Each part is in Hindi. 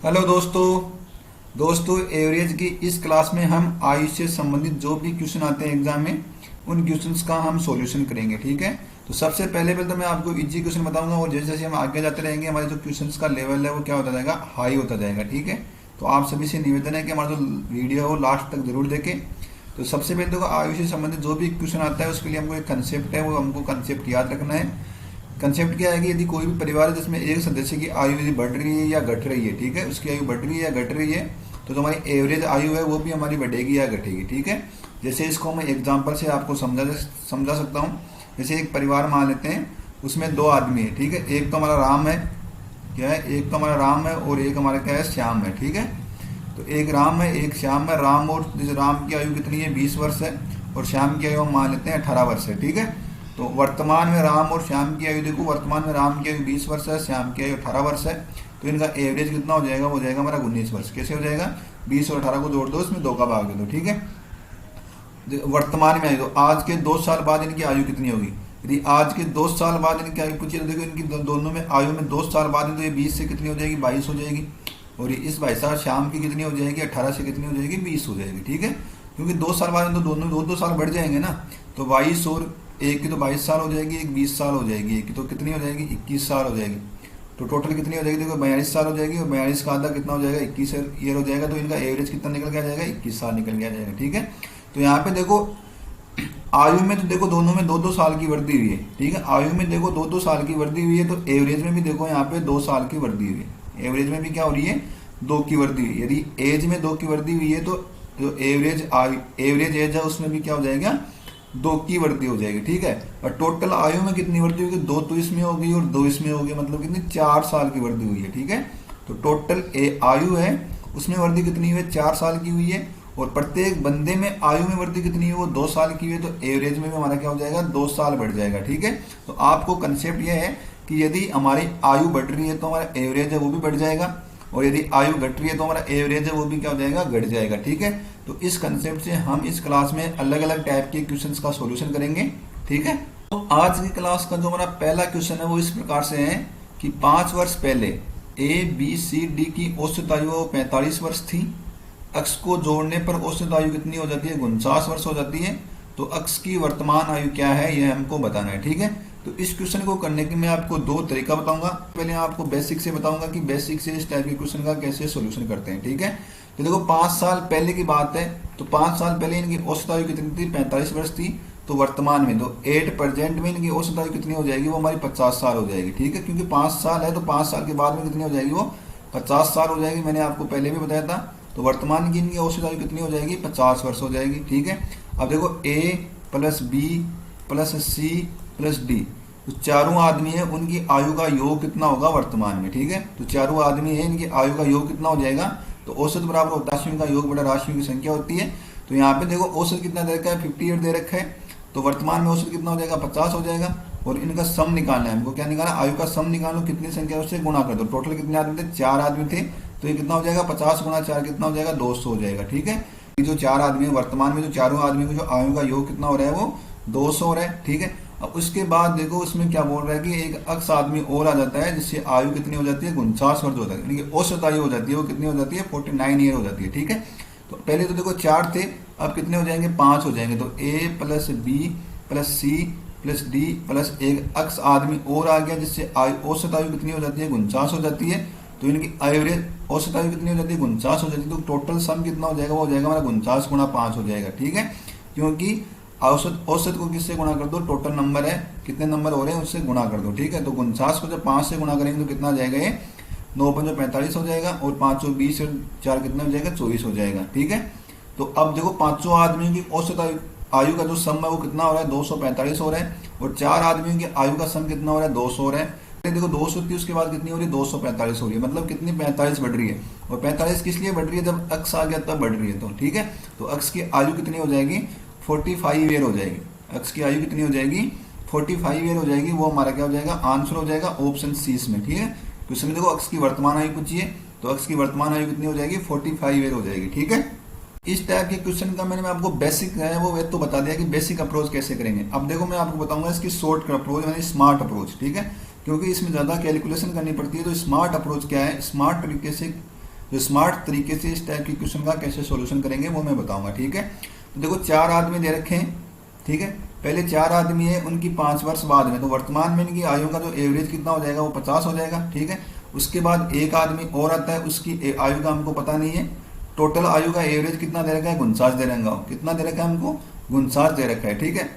हेलो दोस्तों एवरेज की इस क्लास में हम आयुष से संबंधित जो भी क्वेश्चन आते हैं एग्जाम में उन क्वेश्चंस का हम सॉल्यूशन करेंगे। ठीक है, तो सबसे पहले तो मैं आपको इजी क्वेश्चन बताऊंगा और जैसे जैसे हम आगे जाते रहेंगे हमारे जो क्वेश्चंस का लेवल है वो क्या होता जाएगा, हाई होता जाएगा। ठीक है, तो आप सभी से निवेदन है कि हमारा जो वीडियो है वो लास्ट तक जरूर देखें। तो सबसे पहले तो आयुष से संबंधित जो भी क्वेश्चन आता है उसके लिए हमको एक कंसेप्ट है, वो हमको कंसेप्ट याद रखना है। कंसेप्ट क्या है कि यदि कोई भी परिवार है जिसमें एक सदस्य की आयु यदि बढ़ रही है या घट रही है, ठीक है, उसकी आयु बढ़ रही है या घट रही है, तो जो हमारी एवरेज आयु है वो भी हमारी बढ़ेगी या घटेगी। ठीक है, जैसे इसको मैं एग्जांपल से आपको समझा सकता हूँ। जैसे एक परिवार मान लेते हैं, उसमें दो आदमी है। ठीक है, एक तो हमारा राम है, क्या है, एक तो हमारा राम है और एक हमारा क्या है, श्याम है। ठीक है, तो एक राम है एक श्याम है। राम और जैसे राम की आयु कितनी है, 20 वर्ष है, और श्याम की आयु हम मान लेते हैं 18 वर्ष है। ठीक है, तो वर्तमान में राम और श्याम की आयु देखो, वर्तमान में राम की आयु 20 वर्ष है, श्याम की आयु 18 वर्ष है। तो इनका एवरेज कितना हो जाएगा, वो हो जाएगा हमारा 19 वर्ष। कैसे हो जाएगा, 20 और 18 को जोड़ दो, इसमें 2 का भाग दे दो। ठीक है, वर्तमान में आयु, तो आज के 2 साल बाद इनकी आयु कितनी होगी। यदि आज के 2 साल बाद इनकी आयु पूछी तो देखो इनकी दोनों में आयु में 2 साल बाद तो ये 20 से कितनी हो जाएगी, 22 हो जाएगी। और इस भाई साहब श्याम की कितनी हो जाएगी, 18 से कितनी हो जाएगी, 20 हो जाएगी। ठीक है, क्योंकि 2 साल बाद तो दोनों 2 साल बढ़ जाएंगे ना, तो 22 और एक की तो 22 साल हो जाएगी, एक 20 साल हो जाएगी, एक की तो कितनी हो जाएगी, 21 साल हो जाएगी। तो टोटल कितनी हो जाएगी, देखो 42 साल हो जाएगी, और 42 का आधा कितना हो जाएगा, 21 ईयर हो जाएगा। तो इनका एवरेज कितना निकल के आ जाएगा, 21 साल निकल के आ जाएगा। ठीक है, तो यहाँ पे देखो आयु में तो देखो दोनों में 2-2 साल की वृद्धि हुई है। ठीक है, आयु में देखो 2-2 साल की वृद्धि हुई है, तो एवरेज में भी देखो यहाँ पे 2 साल की वृद्धि हुई है। एवरेज में भी क्या हो रही है, 2 की वृद्धि हुई है। यदि एज में 2 की वृद्धि हुई है तो जो एवरेज एज है उसमें भी क्या हो जाएगा, 2 की वृद्धि हो जाएगी। ठीक है, और टोटल आयु में कितनी वृद्धि होगी, 2 तो इसमें होगी और 2 इसमें होगी, मतलब कितनी, 4 साल की वृद्धि हुई है। ठीक है, तो टोटल आयु है उसमें वृद्धि कितनी हुई है, 4 साल की हुई है। और प्रत्येक बंदे में आयु में वृद्धि कितनी है, वो 2 साल की हुई है। तो एवरेज में भी हमारा क्या हो जाएगा, 2 साल बढ़ जाएगा। ठीक है, तो आपको कंसेप्ट यह है कि यदि हमारी आयु बढ़ रही है तो हमारा एवरेज है वो भी बढ़ जाएगा, और यदि आयु घट रही है तो हमारा एवरेज है वो भी क्या हो जाएगा, घट जाएगा। ठीक है, तो इस कंसेप्ट से हम इस क्लास में अलग अलग टाइप के क्वेश्चंस का सॉल्यूशन करेंगे। ठीक है, तो आज की क्लास का जो हमारा पहला क्वेश्चन है वो इस प्रकार से है कि 5 वर्ष पहले ए बी सी डी की औसत आयु 45 वर्ष थी। अक्ष को जोड़ने पर औसत आयु कितनी हो जाती है, 49 वर्ष हो जाती है। तो अक्ष की वर्तमान आयु क्या है, यह हमको बताना है। ठीक है, तो इस क्वेश्चन को करने के मैं आपको 2 तरीका बताऊंगा। पहले आपको बेसिक से बताऊंगा कि बेसिक से इस टाइप के क्वेश्चन का कैसे सॉल्यूशन करते हैं। ठीक है, तो देखो 5 साल पहले की बात है, तो 5 साल पहले इनकी औसत आयु कितनी थी, 45 वर्ष थी। तो वर्तमान में तो एट प्रेजेंट में इनकी औसत आयु कितनी हो जाएगी, वो हमारी 50 साल हो जाएगी। ठीक है, क्योंकि 5 साल है तो 5 साल के बाद में कितनी हो जाएगी, वो 50 साल हो जाएगी। मैंने आपको पहले भी बताया था। तो वर्तमान की इनकी औसत आयु कितनी हो जाएगी, 50 वर्ष हो जाएगी। ठीक है, अब देखो A plus B plus C plus D, तो चारों आदमी है, उनकी आयु का योग कितना होगा वर्तमान में। ठीक है, तो चारों आदमी है, इनकी आयु का योग कितना हो जाएगा, तो औसत बराबर होता है राशियों का योग बड़ा राशियों की संख्या होती है। तो यहाँ पे देखो औसत कितना दे रखा है, 58 दे रखा है। तो वर्तमान में औसत कितना हो जाएगा, 50 हो जाएगा। और इनका सम निकालना है हमको, क्या निकालना, आयु का सम निकालो, कितनी संख्या उससे गुणा कर दो। टोटल कितने आदमी थे, 4 आदमी थे। तो ये कितना हो जाएगा, 50 गुणा 4 कितना हो जाएगा, 200 हो जाएगा। ठीक है, ये जो 4 आदमी है वर्तमान में, जो चारों आदमी को जो आयु का योग कितना हो रहा है, वो 200 हो रहा है। ठीक है, अब उसके बाद देखो उसमें क्या बोल रहा है कि एक अक्ष आदमी और आ जाता है जिससे आयु कितनी हो जाती है, 49 वर्ष हो जाती है। यानी औसत आयु हो जाती है वो कितनी हो जाती है, 49 ईयर हो जाती है। ठीक है, तो पहले तो देखो 4 थे, अब कितने हो जाएंगे, 5 हो जाएंगे। तो A plus B plus C plus D plus एक अक्ष आदमी और आ गया जिससे औसत आयु कितनी हो जाती है, 49 हो जाती है। तो इनकी एवरेज औसत आयु कितनी हो जाती है, 49 हो जाती है। तो टोटल सम कितना हो जाएगा, वो हो जाएगा हमारा 49 गुणा 5 हो जाएगा। ठीक है, क्योंकि औसत को किससे गुणा कर दो, टोटल नंबर है, कितने नंबर हो रहे हैं उससे गुणा कर दो। ठीक है, तो 49 को जब 5 से गुणा करेंगे तो कितना आ जाएगा, ये 9 5 45 हो जाएगा, और 5 20 और 4 कितना हो जाएगा, 24 हो जाएगा। ठीक है, तो अब देखो 5 आदमियों की औसत आयु का जो सम है वो कितना हो रहा है, 245 हो रहा है। और 4 आदमियों की आयु का सम कितना हो रहा है, 200 हो रहा है। देखो 200 थी, उसके बाद कितनी हो रही है, 245 हो रही है, मतलब कितनी, 45 बढ़ रही है। और 45 किस लिए बढ़ रही है, जब अक्ष आ गया तब बढ़ रही है। तो ठीक है, तो अक्ष की आयु कितनी हो जाएगी, 45 ईयर हो जाएगी। अक्ष की आयु कितनी हो जाएगी, 45 ईयर हो जाएगी। वो हमारा क्या हो जाएगा, आंसर हो जाएगा ऑप्शन सी इसमें। ठीक है, तो इसमें देखो अक्ष की वर्तमान आयु पूछिए, तो अक्ष की वर्तमान आयु कितनी हो जाएगी, 45 ईयर हो जाएगी। ठीक है, इस टाइप के क्वेश्चन का मैंने आपको बेसिक है वो तो बता दिया कि बेसिक अप्रोच कैसे करेंगे। अब देखो मैं आपको बताऊंगा इसकी शॉर्ट अप्रोच यानी स्मार्ट अप्रोच। ठीक है, क्योंकि इसमें ज्यादा कैलकुलेशन करनी पड़ती है। तो स्मार्ट अप्रोच क्या है, स्मार्ट तरीके से जो स्मार्ट तरीके से इस टाइप की क्वेश्चन का कैसे सॉल्यूशन करेंगे वो मैं बताऊंगा, ठीक है। तो देखो 4 आदमी दे रखे हैं, ठीक है। पहले 4 आदमी है, उनकी 5 वर्ष बाद में, तो वर्तमान में इनकी आयु का जो एवरेज कितना हो जाएगा वो 50 हो जाएगा, ठीक है। उसके बाद एक आदमी और आता है, उसकी आयु का हमको पता नहीं है। टोटल आयु का एवरेज कितना दे रखा है, 49 दे रखा है। कितना दे रखा है हमको, 49 दे रखा है, ठीक है।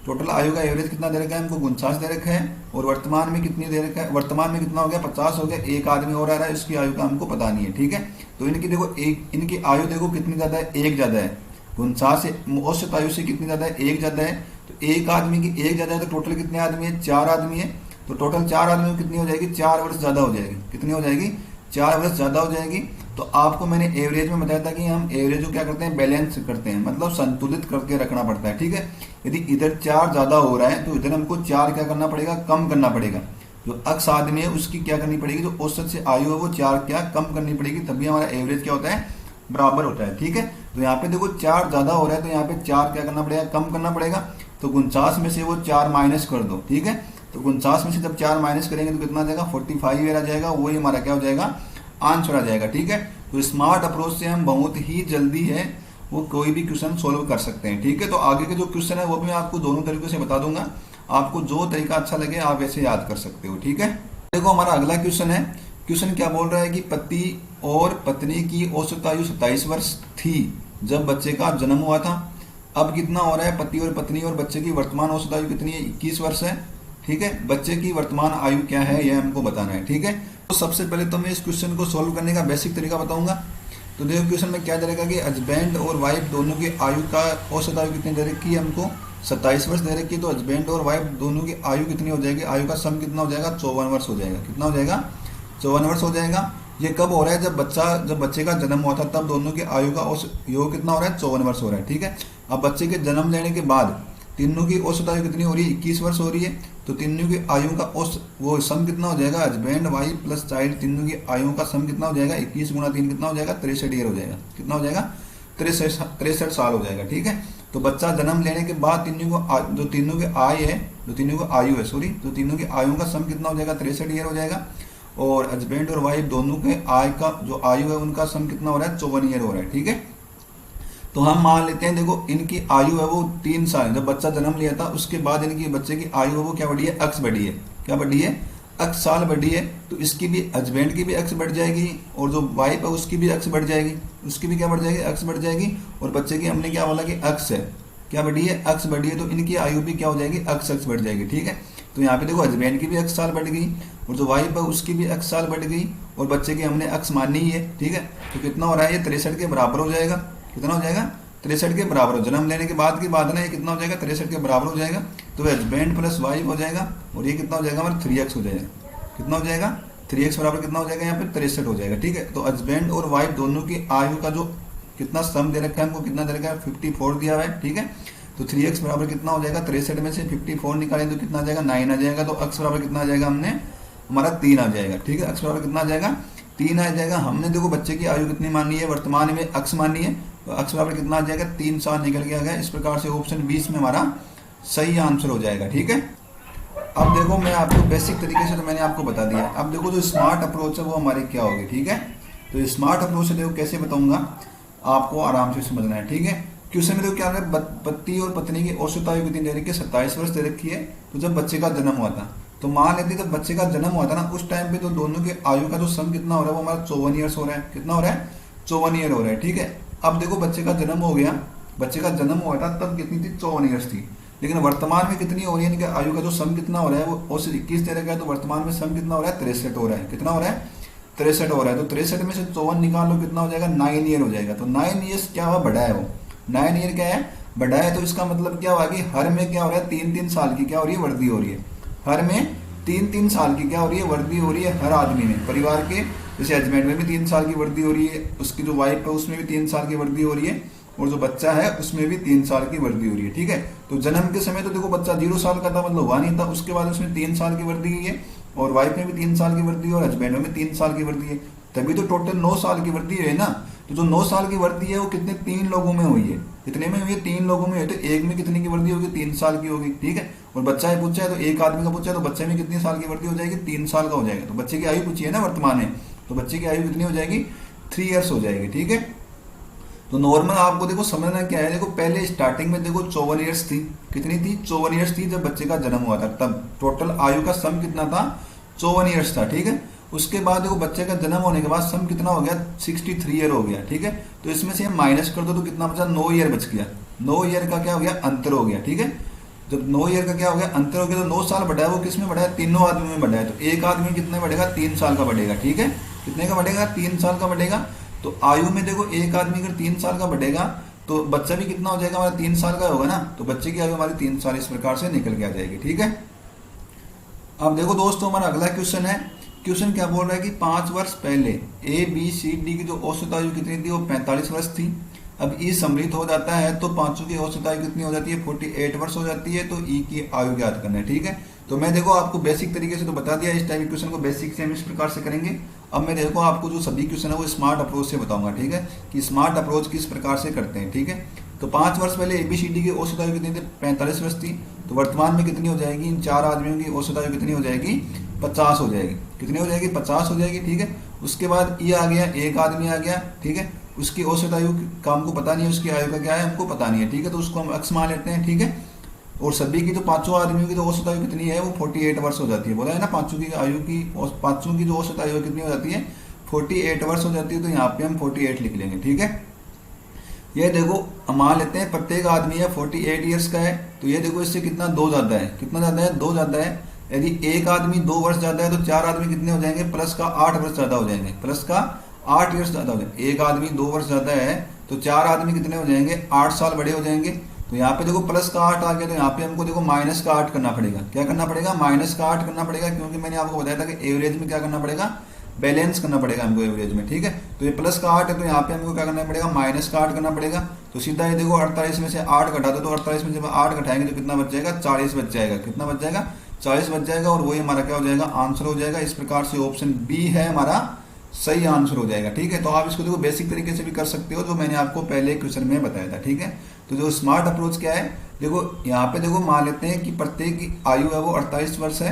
टोटल आयु का एवरेज कितना दे रखा है हमको, 49 दे रखा है। और वर्तमान में कितनी दे रखा है, वर्तमान में कितना हो गया, 50 हो गया। एक आदमी और आ रहा है, उसकी आयु का हमको पता नहीं है, ठीक है। तो इनकी देखो इनकी आयु देखो कितनी ज्यादा है, एक ज्यादा है। 49 से औसत आयु से कितनी ज्यादा है, एक ज्यादा है। तो एक आदमी की एक ज्यादा है, तो टोटल कितने आदमी है, 4 आदमी है। तो टोटल 4 आदमी में कितनी हो जाएगी, 4 वर्ष ज्यादा हो जाएगी। कितनी हो जाएगी, 4 वर्ष ज्यादा हो जाएगी। तो आपको मैंने एवरेज में बताया था कि हम एवरेज को क्या करते हैं, बैलेंस करते हैं, मतलब संतुलित करके रखना पड़ता है, ठीक है। यदि इधर 4 ज्यादा हो रहा है तो इधर हमको 4 क्या करना पड़ेगा, कम करना पड़ेगा। जो अक्स आदमी है उसकी क्या करनी पड़ेगी, जो औसत से आयु है वो 4 क्या कम करनी पड़ेगी, तभी हमारा एवरेज क्या होता है, बराबर होता है, ठीक है। तो यहाँ पे देखो 4 ज्यादा हो रहा है, तो यहाँ पे 4 क्या करना पड़ेगा, कम करना पड़ेगा। तो 49 में से वो 4 माइनस कर दो, ठीक है। तो 49 में से जब 4 माइनस करेंगे तो कितना आ जाएगा, 45 आ जाएगा। वही हमारा क्या हो जाएगा, आंसर आ जाएगा, ठीक है। तो स्मार्ट अप्रोच से हम बहुत ही जल्दी है वो कोई भी क्वेश्चन सोल्व कर सकते हैं, ठीक है। तो आगे के जो क्वेश्चन है वो भी मैं आपको दोनों तरीकों से बता दूंगा। आपको जो तरीका अच्छा लगे आप वैसे याद कर सकते हो, ठीक है। देखो हमारा अगला क्वेश्चन है। क्वेश्चन क्या बोल रहा है कि पति और पत्नी की औसत आयु 27 वर्ष थी जब बच्चे का जन्म हुआ था। अब कितना हो रहा है, पति और पत्नी और बच्चे की वर्तमान औसत आयु कितनी है, 21 वर्ष है, ठीक है। बच्चे की वर्तमान आयु क्या है यह हमको बताना है, ठीक है। तो सबसे पहले तो मैं इस क्वेश्चन को सॉल्व करने का बेसिक तरीका बताऊंगा। तो देखो क्वेश्चन में क्या दे रखा कि हस्बैंड और वाइफ दोनों की आयु का औसत आयु कितनी दे रखी है हमको, 27 वर्ष दे रखी है। तो हस्बैंड और वाइफ दोनों की आयु कितनी हो जाएगी, आयु का सम कितना हो जाएगा, 54 वर्ष हो जाएगा। कितना हो जाएगा, 54 वर्ष हो जाएगा। ये कब हो रहा है, जब बच्चे का जन्म हुआ था तब दोनों की आयु का योग कितना हो रहा है, 54 वर्ष हो रहा है, ठीक है। अब बच्चे के जन्म लेने के बाद तीनों की औसत आयु कितनी हो रही है, 21 वर्ष हो रही है। तो तीनों की आयु का वो सम कितना हो जाएगा, हस्बैंड वाइफ प्लस चाइल्ड, तीनों की आयु का सम कितना हो जाएगा, 21 गुणा 3 कितना हो जाएगा, 63 ईयर हो जाएगा। कितना हो जाएगा, 63 साल हो जाएगा, ठीक है। तो बच्चा जन्म लेने के बाद जो तीनों की आयु है, जो तीनों की आयु है सॉरी, तो तीनों की आयु का सम कितना हो जाएगा, 63 ईयर हो जाएगा। और हस्बैंड और वाइफ दोनों के आय का जो आयु है उनका सम कितना हो रहा है, 54 ईयर हो रहा है, ठीक है। तो हम मान लेते हैं, देखो इनकी आयु है वो 3 साल, जब बच्चा जन्म लिया था उसके बाद इनकी बच्चे की आयु है वो क्या बढ़ी है, अक्स बढ़ी है। क्या बढ़ी है, अक्स साल बढ़ी है। तो इसकी भी, हस्बैंड की भी अक्स बढ़ जाएगी और जो वाइफ है उसकी भी अक्स बढ़ जाएगी, उसकी भी क्या बढ़ जाएगी, अक्स बढ़ जाएगी। और बच्चे की हमने क्या बोला कि अक्स है, क्या बढ़ी है, अक्स बढ़ी है। तो इनकी आयु भी क्या हो जाएगी, अक्स बढ़ जाएगी, ठीक है। तो यहाँ पे देखो हस्बैंड की भी अक्स साल बढ़ गई और जो वाइफ है उसकी भी अक्स साल बढ़ गई और बच्चे की हमने अक्स मानी ही है, ठीक है। तो कितना हो रहा है, ये 63 के बराबर हो जाएगा। कितना हो जाएगा, 63 के बराबर। जन्म लेने के बाद की बात ना, ये कितना हो जाएगा, 63 के बराबर हो जाएगा। तो हस्बैंड प्लस वाइफ हो जाएगा और ये कितना हो जाएगा हमारा 3x हो जाएगा। कितना हो जाएगा, 3x बराबर कितना हो जाएगा, यहाँ पे 63 हो जाएगा, ठीक है। तो हस्बैंड और वाइफ दोनों की आयु का जो कितना सम दे रखा है हमको, कितना दे रखा है, 54 दिया हुआ है, ठीक है। तो 3x बराबर कितना हो जाएगा, 63 में से 54 निकालें तो कितना आ जाएगा, 9 आ जाएगा। तो अक्स बराबर कितना आ जाएगा, हमने हमारा 3 आ जाएगा, ठीक है। अक्स बराबर कितना आ जाएगा, 3 आ जाएगा। हमने देखो बच्चे की आयु कितनी मानी है, वर्तमान में अक्स मानी है, तो अक्स बराबर कितना आ जाएगा, 3 साल निकल के आ गया। इस प्रकार से ऑप्शन 20 में हमारा सही आंसर हो जाएगा, ठीक है। अब देखो मैं आपको बेसिक तरीके से तो मैंने आपको बता दिया। अब देखो जो स्मार्ट अप्रोच है वो हमारे क्या होगी, ठीक है। तो स्मार्ट अप्रोच से देखो कैसे बताऊंगा, आपको आराम से समझना है, ठीक है। क्वेश्चन में देखो क्या है, पति और पत्नी की औसत आयु कितनी दे रखी है, 27 वर्ष दे रखी है। तो जब बच्चे का जन्म हुआ था, तो मान लेते जब बच्चे का जन्म हुआ था ना, उस टाइम पे तो दोनों के आयु का जो सम कितना हो रहा है वो हमारा 54 ईयर्स हो रहा है। कितना हो रहा है, 54 ईयर हो रहा है, ठीक है। अब देखो बच्चे का जन्म हो गया, बच्चे का जन्म हुआ था तब कितनी थी, 54 ईयर्स थी। लेकिन वर्तमान में कितनी हो रही है, इनके आयु का जो सम कितना हो रहा है वो औसत 21 दे रखा है। तो वर्तमान में सम कितना हो रहा है, 63 हो रहा है। कितना हो रहा है, 63 हो रहा है। तो 63 में से 54 निकाल लो, कितना हो जाएगा, 9 ईयर हो जाएगा। तो 9 ईयर्स क्या हुआ, बढ़ा है वो, 9 ईयर क्या है, बढ़ा है। तो इसका मतलब क्या हुआ कि हर में क्या हो रहा है, 3-3 साल की क्या हो रही है, वृद्धि हो रही है। हर में 3-3 साल की क्या हो रही है, वृद्धि हो रही है हर आदमी में। परिवार के जैसे हस्बैंड में भी 3 साल की वृद्धि हो रही है, उसकी जो वाइफ है उसमें भी 3 साल की वृद्धि हो रही है और जो बच्चा है उसमें भी 3 साल की वृद्धि हो रही है, ठीक है। तो जन्म के समय तो देखो बच्चा 0 साल का था, मतलब हुआ नहीं था। उसके बाद उसमें 3 साल की वृद्धि हुई है और वाइफ में भी 3 साल की वृद्धि और हस्बैंड में 3 साल की वृद्धि है। तभी तो टोटल 9 साल की वृद्धि है ना। तो जो 9 साल की वृद्धि है वो कितने, 3 लोगों में हुई है। कितने में हुई है, 3 लोगों में हुई। तो एक में कितनी की वृद्धि होगी, 3 साल की होगी, ठीक है। और बच्चा ही पूछा है तो एक आदमी का पूछा है तो बच्चे में कितनी साल की वृद्धि हो जाएगी, 3 साल का हो जाएगा। तो बच्चे की आयु पूछी है ना वर्तमान में, तो बच्चे की आयु कितनी हो जाएगी, 3 ईयर्स हो जाएगी, ठीक है। तो नॉर्मल आपको देखो समझना क्या है, देखो पहले स्टार्टिंग में देखो 54 ईयर्स थी, कितनी थी 54 ईयर्स थी जब बच्चे का जन्म हुआ था, तब टोटल आयु का सम कितना था 54 ईयर्स था, ठीक है। उसके बाद देखो बच्चे का जन्म होने के बाद सम कितना हो गया 63 ईयर हो गया, ठीक है। तो इसमें से हम माइनस कर दो तो कितना बचा 9 ईयर बच गया, 9 ईयर का क्या हो गया अंतर हो गया, ठीक है। जब 9 ईयर का क्या हो गया अंतर हो गया तो 9 साल बढ़ा है वो किस में बढ़ा है, तीनों आदमी में बढ़ा है। तो एक आदमी कितने बढ़ेगा 3 साल का बढ़ेगा, ठीक है। कितने का बढ़ेगा 3 साल का बढ़ेगा। तो आयु में देखो एक आदमी अगर 3 साल का बढ़ेगा तो बच्चा भी कितना हो जाएगा हमारा 3 साल का होगा ना, तो बच्चे की आयु हमारी 3 साल इस प्रकार से निकल के आ जाएगी, ठीक है। अब देखो दोस्तों हमारा अगला क्वेश्चन है, क्वेश्चन क्या बोल रहा है कि 5 वर्ष पहले ए बी सी डी की जो औसत आयु कितनी थी वो 45 वर्ष थी। अब ई सम्मिलित हो जाता है तो पांचों की औसत आयु कितनी हो जाती है 48 वर्ष हो जाती है। तो ई की आयु ज्ञात करना है, ठीक है। तो मैं देखो आपको बेसिक तरीके से तो बता दिया, इस टाइप के क्वेश्चन को बेसिक से हम इस प्रकार से करेंगे। अब मैं देखो आपको जो सभी क्वेश्चन है वो स्मार्ट अप्रोच से बताऊंगा, ठीक है, कि स्मार्ट अप्रोच किस प्रकार से करते हैं, ठीक है। तो 5 वर्ष पहले एबीसीडी की औसत आयु कितनी थी 45 वर्ष थी। तो वर्तमान में कितनी हो जाएगी, इन 4 आदमियों की औसत आयु कितनी हो जाएगी 50 हो जाएगी। कितनी हो जाएगी 50 हो जाएगी, ठीक है। उसके बाद ये आ गया, एक आदमी आ गया, ठीक है। उसकी औसत आयु का हमको पता नहीं है, उसकी आयु का क्या है हमको पता नहीं है, ठीक है। तो उसको हम एक्स मान लेते हैं, ठीक है। और सभी की तो पांचों आदमियों की तो औसत आयु कितनी है वो 48 वर्ष हो जाती है, बोला है ना। पांचों की आयु की पांचों की जो औसत आयु कितनी हो जाती है 48 वर्ष हो जाती है। तो यहाँ पे हम 48 लिख लेंगे, ठीक है। ये देखो मान लेते हैं प्रत्येक आदमी है 48 ईयर्स का है। तो ये देखो इससे कितना 2 ज्यादा है, कितना ज्यादा है 2 ज्यादा है। यदि एक आदमी 2 वर्ष ज्यादा है तो 4 आदमी कितने हो जाएंगे प्लस का 8 वर्ष ज्यादा हो जाएंगे, प्लस का 8 ईयर्स ज्यादा हो जाएंगे। एक आदमी 2 वर्ष ज्यादा है तो 4 आदमी कितने हो जाएंगे 8 साल बड़े हो जाएंगे। तो यहाँ पे देखो प्लस का 8 आ गया, तो यहाँ पे हमको देखो माइनस का 8 करना पड़ेगा। क्या करना पड़ेगा माइनस का 8 करना पड़ेगा, क्योंकि मैंने आपको बताया था कि एवरेज में क्या करना पड़ेगा बैलेंस करना पड़ेगा हमको एवरेज में, ठीक है। तो ये प्लस का 8 है तो यहाँ पे हमको क्या करना पड़ेगा माइनस का 8 करना पड़ेगा। तो सीधा ये देखो 48 में से 8 घटा दो, तो 48 में जब 8 घटाएंगे तो कितना बच जाएगा 40 बच जाएगा। कितना बच जाएगा 40 बच जाएगा, और वही हमारा क्या हो जाएगा आंसर हो जाएगा। इस प्रकार से ऑप्शन बी है हमारा सही आंसर हो जाएगा, ठीक है। तो आप इसको देखो बेसिक तरीके से भी कर सकते हो, जो मैंने आपको पहले क्वेश्चन में बताया था, ठीक है। तो जो स्मार्ट अप्रोच क्या है, देखो यहाँ पे देखो मान लेते हैं कि प्रत्येक की आयु है वो 48 वर्ष है,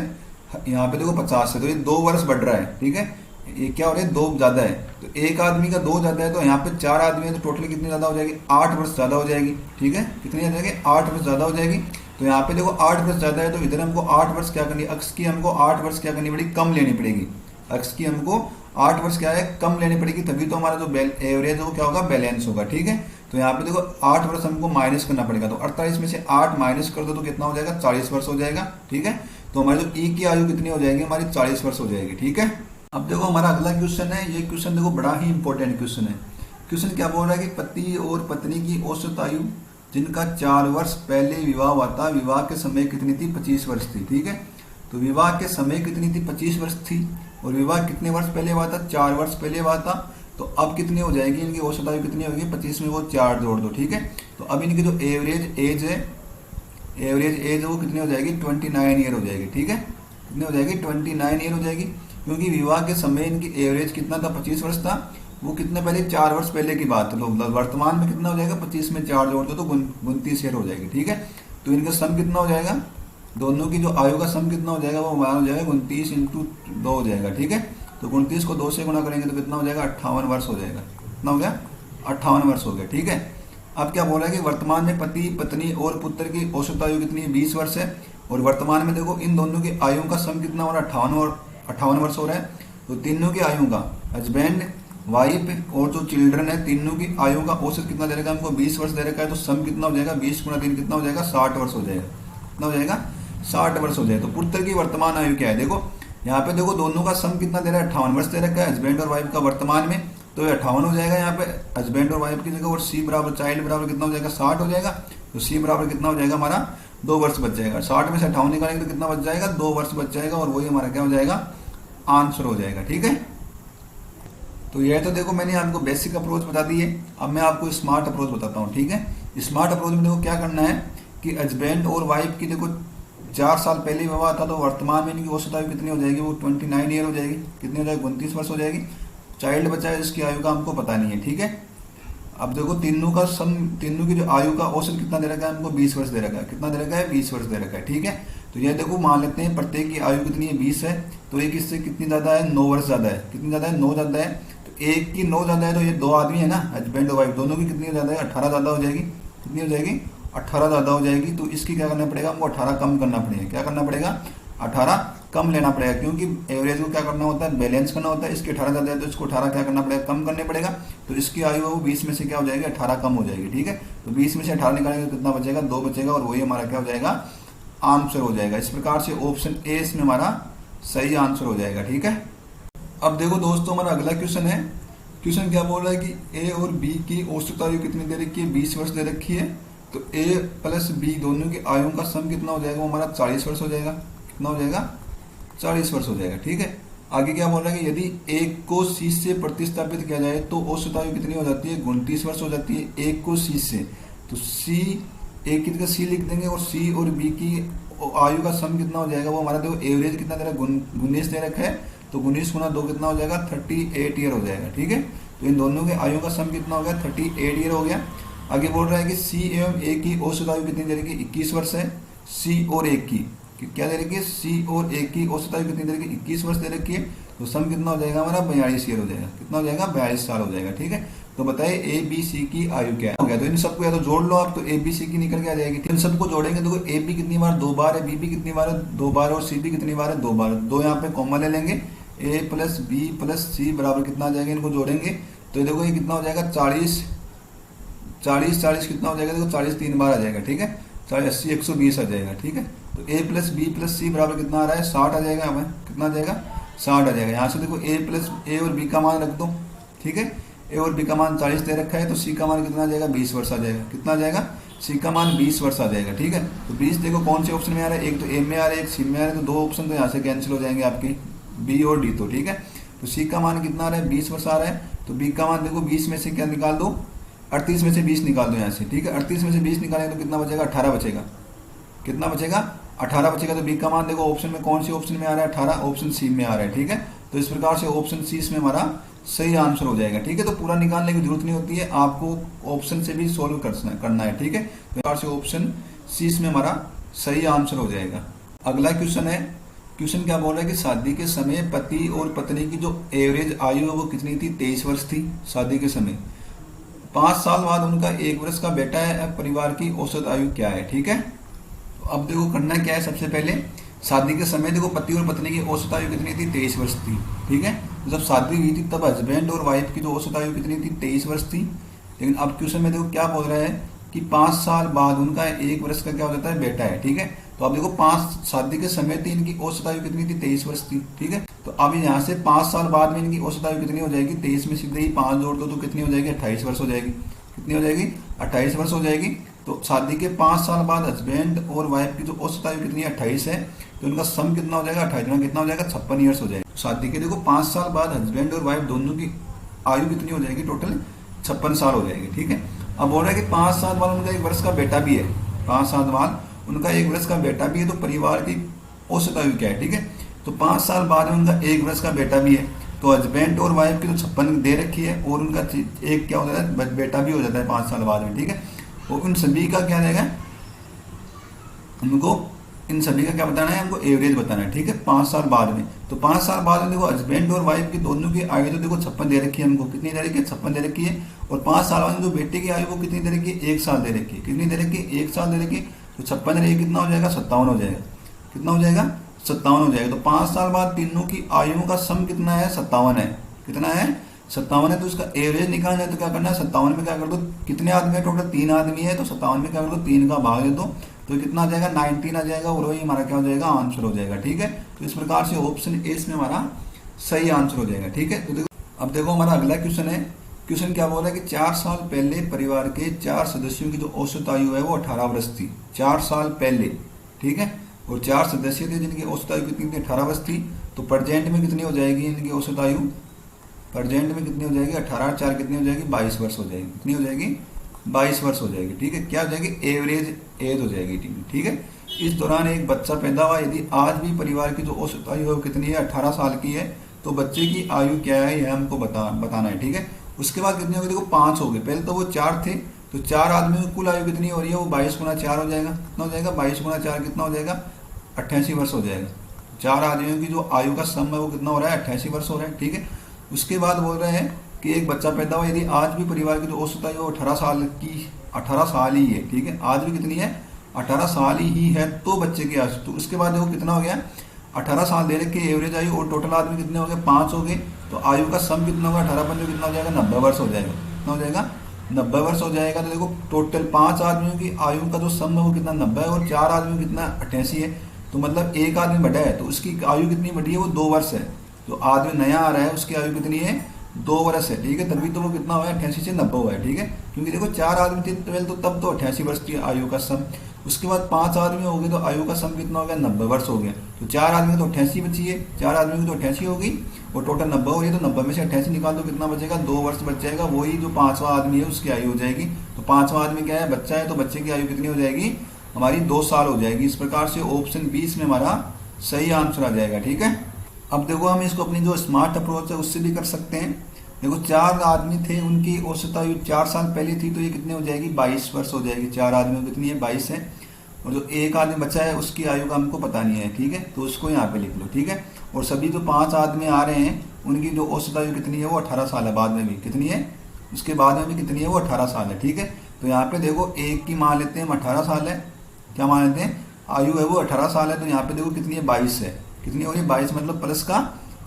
यहाँ पे देखो 50 है, तो ये 2 वर्ष बढ़ रहा है, ठीक है। ये क्या हो रहा है 2 ज्यादा है, तो एक आदमी का 2 ज्यादा है, तो यहाँ पे 4 आदमी है तो टोटल कितनी ज्यादा हो जाएगी 8 वर्ष ज्यादा हो जाएगी, ठीक है। कितनी आ जाएगी 8 वर्ष ज्यादा हो जाएगी। तो यहाँ पे देखो 8 वर्ष ज्यादा है, तो इधर हमको 8 वर्ष क्या करनी, अक्स की हमको 8 वर्ष क्या करनी पड़ेगी कम लेनी पड़ेगी। अक्स की हमको 8 वर्ष क्या है कम लेनी पड़ेगी, तभी तो हमारा जो एवरेज है वो क्या होगा बैलेंस होगा, ठीक है। तो यहाँ पे देखो 8 वर्ष हमको माइनस करना पड़ेगा, तो 48 में से 8 माइनस कर दो तो कितना हो जाएगा 40 वर्ष हो जाएगा, ठीक है। तो हमारी जो ई की आयु कितनी हो जाएगी हमारी 40 वर्ष हो जाएगी, ठीक है। अब देखो हमारा अगला क्वेश्चन है, ये क्वेश्चन देखो बड़ा ही इंपॉर्टेंट क्वेश्चन है। क्वेश्चन क्या बोल रहा है कि पति और पत्नी की औसत आयु जिनका 4 वर्ष पहले विवाह हुआ था, विवाह के समय कितनी थी 25 वर्ष थी, ठीक है। तो विवाह के समय कितनी थी 25 वर्ष थी, और विवाह कितने वर्ष पहले हुआ था 4 वर्ष पहले हुआ था। तो अब कितनी हो जाएगी इनकी औसत आयु कितनी होगी 25 में वो 4 जोड़ दो, ठीक है। तो अब इनकी जो एवरेज एज है, एवरेज एज वो कितनी हो जाएगी 29 ईयर हो जाएगी, ठीक है। कितनी हो जाएगी 29 ईयर हो जाएगी, क्योंकि विवाह के समय इनकी एवरेज कितना था 25 वर्ष था, वो कितने पहले 4 वर्ष पहले की बात है। तो वर्तमान में कितना हो जाएगा 25 में 4 जोड़ दो तो 29 ईयर हो जाएगी, ठीक है। तो इनका सम कितना हो जाएगा, दोनों की जो आयु का सम कितना हो जाएगा वो हमारा हो जाएगा 29 इंटू 2 हो जाएगा, ठीक है। तो 29 को 2 से गुणा करेंगे तो कितना हो जाएगा 58 वर्ष हो जाएगा। कितना हो गया 58 वर्ष हो गया, ठीक है। अब क्या बोला है कि वर्तमान में पति पत्नी और पुत्र की औसत आयु कितनी है 20 वर्ष है, और वर्तमान में देखो इन दोनों की आयु का सम कितना हो रहा है 58 वर्ष हो रहा है। तो तीनों की आयु का हस्बैंड वाइफ और जो चिल्ड्रन है तीनों की आयु का औसत कितना दे रखा है हमको 20 वर्ष दे रखा है। तो सम कितना हो जाएगा 20 गुणा 3 कितना हो जाएगा 60 वर्ष हो जाएगा। कितना हो जाएगा 60 वर्ष हो जाएगा। तो पुत्र की वर्तमान आयु क्या है, देखो यहाँ पे देखो दोनों का सम कितना दे रहा है 58 वर्ष दे रखा है हस्बैंड और वाइफ का वर्तमान में, तो 58 हो जाएगा यहाँ पे हस्बैंड और वाइफ की जगह, और सी बराबर चाइल्ड बराबर कितना हो जाएगा 60 हो जाएगा। तो सी बराबर कितना हो जाएगा हमारा 2 वर्ष बच जाएगा। 60 में से 58 निकालेंगे तो कितना बच जाएगा 2 वर्ष बच जाएगा, और वही हमारा क्या हो जाएगा आंसर हो जाएगा, ठीक है। तो यह तो देखो मैंने आपको बेसिक अप्रोच बता दी है। अब मैं आपको स्मार्ट अप्रोच बताता हूँ, ठीक है। स्मार्ट अप्रोच में देखो क्या करना है कि हस्बैंड और वाइफ की देखो 4 साल पहले विवाह था, तो वर्तमान में इनकी औसत आयु कितनी हो जाएगी वो 29 ईयर हो जाएगी। कितनी हो जाएगी 29 वर्ष हो जाएगी। चाइल्ड बचा है जिसकी आयु का हमको पता नहीं है, ठीक है। अब देखो तीनों की जो आयु का औसत कितना दे रखा है हमको 20 वर्ष दे रखा है। कितना दे रखा है 20 वर्ष दे रखा है, ठीक है। तो ये देखो मान लेते हैं प्रत्येक की आयु कितनी है 20 है, तो एक इससे कितनी ज्यादा है 9 वर्ष ज्यादा है। कितनी ज्यादा है 9 ज्यादा है। तो एक की 9 ज्यादा है, तो ये दो आदमी है ना, हस्बैंड और वाइफ दोनों की कितनी ज्यादा है, 18 ज्यादा हो जाएगी। कितनी हो जाएगी, 18 ज्यादा हो जाएगी। तो इसकी क्या करना पड़ेगा, हमको 18 कम करना पड़ेगा। क्या करना पड़ेगा, 18 कम लेना पड़ेगा, क्योंकि एवरेज को क्या करना होता है, बैलेंस करना होता है। इसके 18 ज्यादा है तो इसको 18 क्या करना पड़ेगा, कम करने पड़ेगा। तो इसकी आयु वो 20 में से क्या हो जाएगी, 18 कम हो जाएगी। ठीक है, तो 20 में से 18 निकालेंगे तो कितना बचेगा, 2 बचेगा, और वही हमारा क्या हो जाएगा, आंसर हो जाएगा। इस प्रकार से ऑप्शन ए इसमें हमारा सही आंसर हो जाएगा। ठीक है, अब देखो दोस्तों, हमारा अगला क्वेश्चन है। क्वेश्चन क्या बोल रहा है कि ए और बी की औसत आयु कितनी दे रखी है, 20 वर्ष दे रखी है। तो ए प्लस बी दोनों की आयु का सम कितना हो जाएगा, वो हमारा 40 वर्ष हो जाएगा। कितना हो जाएगा, 40 वर्ष हो जाएगा। ठीक है, आगे क्या बोल रहा है कि यदि एक को सी से प्रतिस्थापित किया जाए तो औसत आयु कितनी हो जाती है, 29 वर्ष हो जाती है। एक को सी से, तो सी एक की सी लिख देंगे, और सी और बी की आयु का सम कितना हो जाएगा, वो हमारा देखो एवरेज कितना दे रखा है, 19 दे रखा है। तो 19 गुना 2 कितना हो जाएगा, 38 ईयर हो जाएगा। ठीक है, तो इन दोनों के आयु का सम कितना हो गया, 38 ईयर हो गया। आगे बोल रहा है कि सी एवं ए की औसत आयु कितनी दे रखी है, 21 वर्ष है। सी और ए की क्या दे रखी है, सी और ए की औसत आयु कितनी दे रखी है, 21 वर्ष दे रखी है। तो सम कितना हो जाएगा हमारा, 42 ईयर हो जाएगा। कितना हो जाएगा, 42 साल हो जाएगा। ठीक है, तो बताइए ए बी सी की आयु क्या हो गया। तो इन सबको या तो जोड़ लो आप, तो ए बी सी की निकल के आ जाएगी। इन सबको जोड़ेंगे तो ए बी कितनी बार, 2 बार है, बी बी कितनी बार है, 2 बार, और सी बी कितनी बार है, 2 बार। 2 यहाँ पे कॉमन ले लेंगे, ए प्लस बी प्लस सी बराबर कितना आ जाएगा, इनको जोड़ेंगे तो ये देखो ये कितना हो जाएगा, 40 कितना हो जाएगा, देखो 40 3 बार आ जाएगा। ठीक है, 40 80 120 आ जाएगा। ठीक है, तो ए प्लस बी प्लस सी बराबर कितना आ रहा है, 60 आ जाएगा। हमें कितना आ जाएगा, 60 आ जाएगा। यहाँ से देखो ए और बी का मान रख दो। ठीक है, ए और बी का मान 40 दे रखा है, तो सी का मान कितना आ जाएगा, 20 वर्ष आ जाएगा। कितना आ जाएगा, सी का मान 20 वर्ष आ जाएगा। ठीक है, तो 20 देखो कौन से ऑप्शन में आ रहा है, एक तो ए में आ रहा है, एक सी में आ रहा है, तो 2 ऑप्शन तो यहाँ से कैंसिल हो जाएंगे आपके, बी और डी। तो ठीक है, तो सी का मान कितना आ रहा है, 20 वर्ष आ रहा है। तो बी का मान देखो 20 में से क्या निकाल दो, 38 में से 20 निकाल दो यहाँ से। ठीक है, 38 में से 20 निकालेंगे तो कितना बचेगा, 18 बचेगा। कितना बचेगा, 18 बचेगा। तो बी का मान देखो ऑप्शन में कौन सी ऑप्शन में आ रहा है, 18 ऑप्शन सी में आ रहा है। ठीक है, तो इस प्रकार से ऑप्शन सी इसमें हमारा सही आंसर हो जाएगा। ठीक है, तो पूरा निकालने की जरूरत नहीं होती है, आपको ऑप्शन से भी सोल्व करना है। ठीक है, तो इस प्रकार से ऑप्शन सी इसमें हमारा सही आंसर हो जाएगा। अगला क्वेश्चन है। क्वेश्चन क्या बोल रहा है कि शादी के समय पति और पत्नी की जो एवरेज आयु है वो कितनी थी, 23 वर्ष थी शादी के समय। 5 साल बाद उनका 1 वर्ष का बेटा है। अब परिवार की औसत आयु क्या है। ठीक है, तो अब देखो करना क्या है, सबसे पहले शादी के समय देखो पति और पत्नी की औसत आयु कितनी थी, 23 वर्ष थी। ठीक है, तो जब शादी हुई थी तब हस्बैंड और वाइफ की जो औसत आयु कितनी थी, 23 वर्ष थी। लेकिन अब क्वेश्चन में देखो क्या बोल रहा है कि 5 साल बाद उनका 1 वर्ष का क्या हो जाता है, बेटा है। ठीक है, तो अब देखो 5 शादी के समय थी इनकी औसत आयु कितनी थी, 23 वर्ष थी। ठीक है, तो अब यहाँ से 5 साल बाद में इनकी औसत आयु कितनी हो जाएगी, 23 में सीधे ही 5 जोड़ दो तो कितनी हो जाएगी, 28 वर्ष हो जाएगी। कितनी हो जाएगी, 28 वर्ष हो जाएगी। तो शादी के 5 साल बाद हस्बैंड और वाइफ की जो औसत आयु कितनी है, 28 है। तो उनका सम कितना हो जाएगा, 28 में कितना हो जाएगा, 56 ईयर्स हो जाएगा। शादी के देखो 5 साल बाद हस्बैंड और वाइफ दोनों की आयु कितनी हो जाएगी, टोटल 56 साल हो जाएगी। ठीक है, अब बोल रहा है कि 5 साल बाद उनका 1 वर्ष का बेटा भी है। 5 साल बाद उनका 1 वर्ष का बेटा भी है, तो परिवार की औसत आयु क्या है। ठीक है, तो 5 साल बाद में उनका 1 वर्ष का बेटा भी है, तो हस्बैंड और वाइफ की तो 56 दे रखी है, और उनका एक क्या हो जाता है, बेटा भी हो जाता है 5 साल बाद में। ठीक है, और उन सभी का क्या रहेगा, हमको इन सभी का क्या बताना है, हमको एवरेज बताना है। ठीक है, 5 साल बाद में, तो 5 साल बाद में देखो हस्बैंड और वाइफ की दोनों की आयु तो देखो 56 दे रखी है हमको। कितनी दे रखी है, 56 दे रखी है। और 5 साल बाद में जो बेटे की आयु वो कितनी दे रखी है, 1 साल दे रखी है। कितनी दे रखी है, 1 साल दे रखी है। तो 56 रही कितना हो जाएगा, 57 हो जाएगा। कितना हो जाएगा, 57 हो जाएगा। तो 5 साल बाद तीनों की आयु का सम कितना है, 57 है। कितना है, 57 है। तो इसका एवरेज निकालना है तो क्या करना है, 57 में क्या कर दो, कितने आदमी है टोटल, 3 आदमी है, तो 57 में क्या कर दो, 3 का भाग दे दो, तो कितना आ जाएगा, 19 आ जाएगा, और वही हमारा क्या हो जाएगा, आंसर हो जाएगा। ठीक है, तो इस प्रकार से ऑप्शन ए इसमें हमारा सही आंसर हो जाएगा। ठीक है, तो देखो अब देखो हमारा अगला क्वेश्चन है। क्वेश्चन क्या बोल रहा है कि 4 साल पहले परिवार के 4 सदस्यों की जो औसत आयु है वो 18 वर्ष थी। 4 साल पहले, ठीक है, और 4 सदस्य थे जिनकी औसत आयु कितनी थी, 18 वर्ष थी। तो प्रेजेंट में कितनी हो जाएगी इनकी औसत आयु, प्रेजेंट में कितनी हो जाएगी, 18 4 कितनी हो जाएगी, 22 वर्ष हो जाएगी। कितनी हो जाएगी, 22 वर्ष हो जाएगी। ठीक है, क्या हो जाएगी, एवरेज एज हो जाएगी। ठीक है, इस दौरान एक बच्चा पैदा हुआ, यदि आज भी परिवार की जो औसत आयु है वो कितनी है, 18 साल की है, तो बच्चे की आयु क्या है यह हमको बताना है। ठीक है, उसके बाद कितनी होगी, देखो 5 हो गए, पहले तो वो 4 थे, तो 4 आदमियों की कुल आयु कितनी हो रही है, वो 22 गुना 4 हो जाएगा। कितना हो जाएगा, 22 गुना 4 कितना हो जाएगा, 88 वर्ष हो जाएगा। 4 आदमियों की जो आयु का सम है वो कितना हो रहा है, 88 वर्ष हो रहा है। ठीक है, उसके बाद बोल रहे हैं कि एक बच्चा पैदा हुआ, यदि आज भी परिवार की जो औसत आयु 18 साल ही है, ठीक है, आज भी कितनी है, 18 साल ही है, तो बच्चे की आयु, तो उसके बाद देखो कितना हो गया, 18 साल देने के एवरेज आयु और टोटल आदमी कितने हो गए, 5 हो गए, तो आयु का सम कितना होगा, 18 पंजे कितना हो जाएगा, 90 वर्ष हो जाएगा। कितना हो जाएगा, 90 वर्ष हो जाएगा। तो देखो टोटल 5 आदमियों की आयु का जो सम है वो कितना 90 है, और 4 आदमियों की कितना 88 है, तो मतलब एक आदमी बढ़ा है तो उसकी आयु कितनी बढ़ी है, वो 2 वर्ष है। जो आदमी नया आ रहा है उसकी आयु कितनी है, 2 वर्ष है, ठीक है, तभी तो वो कितना हुआ है, 88 से 90 हुआ है, ठीक है, क्योंकि देखो 4 आदमी थे 12 तो तब तो 88 वर्ष की आयु का सम, उसके बाद 5 आदमी हो गए तो आयु का सम कितना हो गया, 90 वर्ष हो गया। तो 4 आदमी तो 88 बची है, 4 आदमी की तो 88 होगी और टोटल 90 हो गई, तो 90 में से 88 निकाल दो, कितना बचेगा, 2 वर्ष बच जाएगा, वही जो 5वां आदमी है उसकी आयु हो जाएगी। तो 5वां आदमी क्या है, बच्चा है, तो बच्चे की आयु कितनी हो जाएगी, हमारी 2 साल हो जाएगी। इस प्रकार से ऑप्शन 20 में हमारा सही आंसर आ जाएगा, ठीक है। अब देखो हम इसको अपनी जो स्मार्ट अप्रोच है उससे भी कर सकते हैं। देखो 4 आदमी थे, उनकी औसत आयु 4 साल पहले थी, तो ये कितनी हो जाएगी, 22 वर्ष हो जाएगी। 4 आदमियों कितनी है, 22 है, और जो एक आदमी बचा है उसकी आयु का हमको पता नहीं है, ठीक है, तो उसको यहाँ पे लिख लो, ठीक है। और सभी जो 5 आदमी आ रहे हैं उनकी जो औसत आयु कितनी है, वो 18 साल है, बाद में भी कितनी है, उसके बाद में भी कितनी है, वो 18 साल है, ठीक है। तो यहाँ पे देखो एक की मान लेते हैं हम 18 साल है, क्या मान लेते हैं, आयु है वो 18 साल है, तो यहाँ पे देखो कितनी है, 22 है, कितनी हो रही है, 22, मतलब प्लस का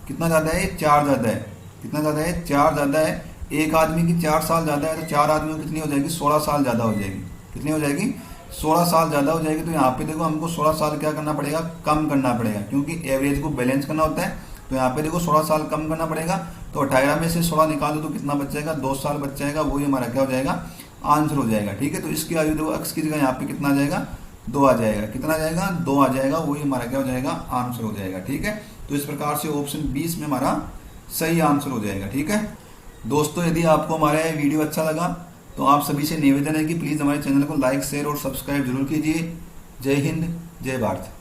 कितना ज्यादा है, 4 ज्यादा है, कितना ज्यादा है, 4 ज्यादा है। एक आदमी की 4 साल ज्यादा है, तो 4 आदमियों की कितनी हो जाएगी, 16 साल ज्यादा हो जाएगी, कितनी हो जाएगी, 16 साल ज्यादा हो जाएगी। तो यहाँ पे देखो हमको 16 साल क्या करना पड़ेगा, कम करना पड़ेगा, क्योंकि एवरेज को बैलेंस करना होता है। तो यहाँ पे देखो 16 साल कम करना पड़ेगा, तो 18 में से 16 निकाल दो तो कितना बच जाएगा, 2 साल बच जाएगा, वही हमारा क्या हो जाएगा, आंसर हो जाएगा, ठीक है। तो इसकी आयु देखो x की जगह यहाँ पे कितना आ जाएगा, 2 आ जाएगा, कितना आ जाएगा, 2 आ जाएगा, वही हमारा क्या हो जाएगा, आंसर हो जाएगा, ठीक है। तो इस प्रकार से ऑप्शन 20 में हमारा सही आंसर हो जाएगा, ठीक है। दोस्तों यदि आपको हमारा ये वीडियो अच्छा लगा तो आप सभी से निवेदन है कि प्लीज़ हमारे चैनल को लाइक, शेयर और सब्सक्राइब जरूर कीजिए। जय हिंद, जय भारत।